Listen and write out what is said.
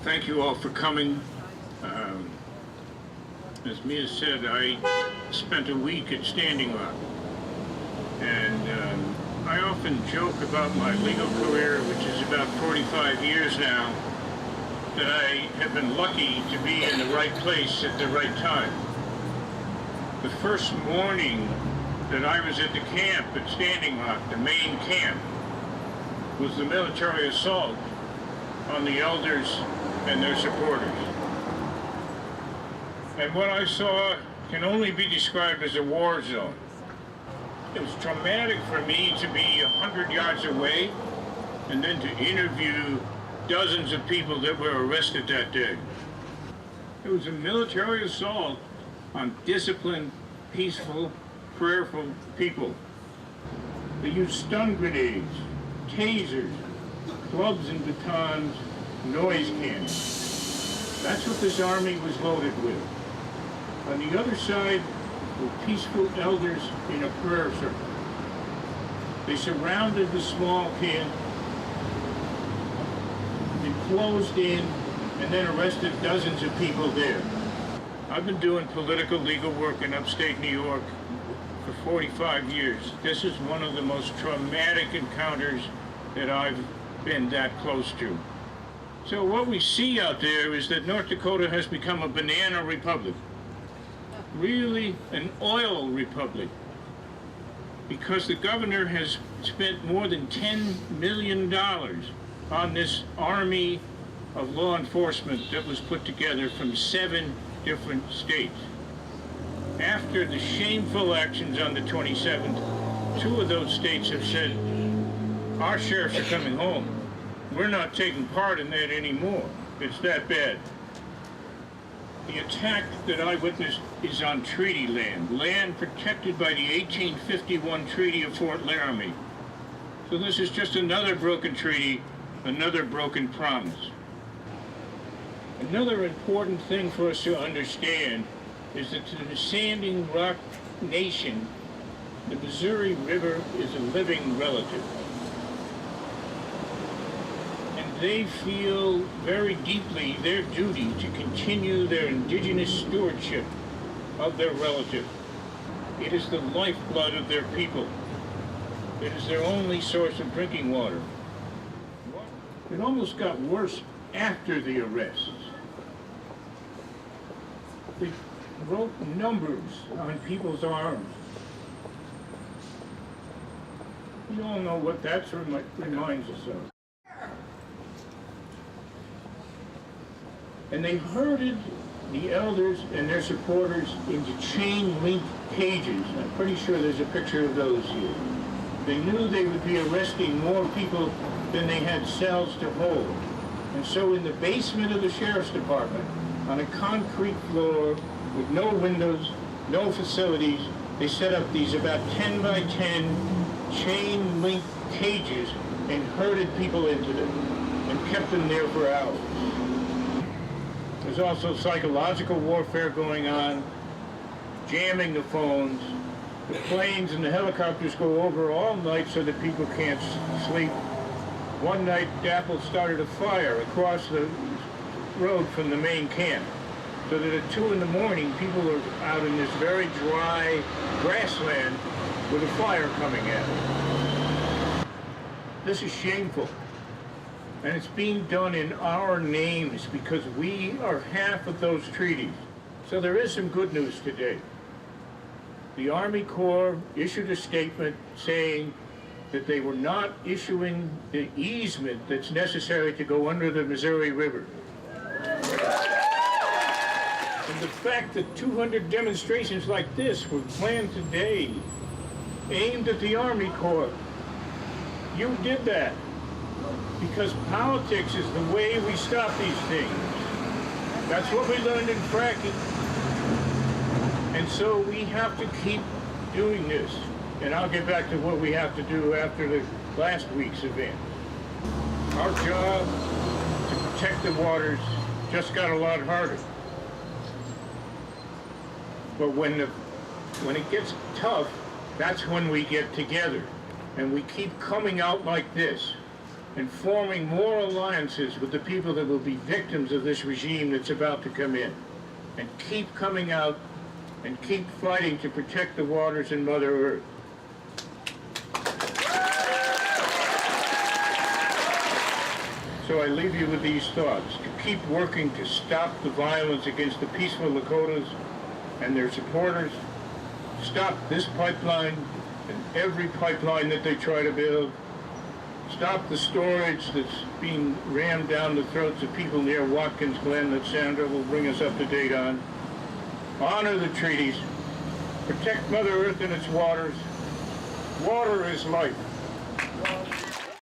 thank you all for coming. As Mia said, I spent a week at Standing Rock, and I often joke about my legal career, which is about 45 years now, that I have been lucky to be in the right place at the right time. The first morning that I was at the camp at Standing Rock, the main camp, was the military assault on the elders and their supporters. And what I saw can only be described as a war zone. It was traumatic for me to be 100 yards away and then to interview dozens of people that were arrested that day. It was a military assault on disciplined, peaceful, prayerful people. They used stun grenades, tasers, clubs and batons, noise cannons. That's what this army was loaded with. On the other side were peaceful elders in a prayer circle. They surrounded the small camp, they closed in, and then arrested dozens of people there. I've been doing political legal work in upstate New York for 45 years. This is one of the most traumatic encounters that I've been that close to. So what we see out there is that North Dakota has become a banana republic. Really an oil republic. Because the governor has spent more than $10 million on this army of law enforcement that was put together from 7 different states. After the shameful actions on the 27th, 2 of those states have said, our sheriffs are coming home. We're not taking part in that anymore. It's that bad. The attack that I witnessed is on treaty land, land protected by the 1851 Treaty of Fort Laramie. So this is just another broken treaty, another broken promise. Another important thing for us to understand is that to the Standing Rock Nation, the Missouri River is a living relative. And they feel very deeply their duty to continue their indigenous stewardship of their relative. It is the lifeblood of their people. It is their only source of drinking water. It almost got worse after the arrests. They wrote numbers on people's arms. You all know what that reminds us of. And they herded the elders and their supporters into chain-link cages. I'm pretty sure there's a picture of those here. They knew they would be arresting more people than they had cells to hold. And so in the basement of the sheriff's department, on a concrete floor with no windows, no facilities, they set up these about 10 by 10 chain-link cages and herded people into them and kept them there for hours. There's also psychological warfare going on, jamming the phones. The planes and the helicopters go over all night so that people can't sleep. One night, DAPL started a fire across the road from the main camp, so that at 2 in the morning, people are out in this very dry grassland with a fire coming at them. This is shameful. And it's being done in our names because we are half of those treaties. So there is some good news today. The Army Corps issued a statement saying that they were not issuing the easement that's necessary to go under the Missouri River. And the fact that 200 demonstrations like this were planned today, aimed at the Army Corps, you did that. Because politics is the way we stop these things. That's what we learned in fracking. And so we have to keep doing this. And I'll get back to what we have to do after the last week's event. Our job to protect the waters just got a lot harder. But when it gets tough, that's when we get together. And we keep coming out like this. and forming more alliances with the people that will be victims of this regime that's about to come in. And keep coming out and keep fighting to protect the waters and Mother Earth. So I leave you with these thoughts, to keep working to stop the violence against the peaceful Lakotas and their supporters, stop this pipeline and every pipeline that they try to build, stop the storage that's being rammed down the throats of people near Watkins Glen that Sandra will bring us up to date on, honor the treaties, protect Mother Earth and its waters. Water is life.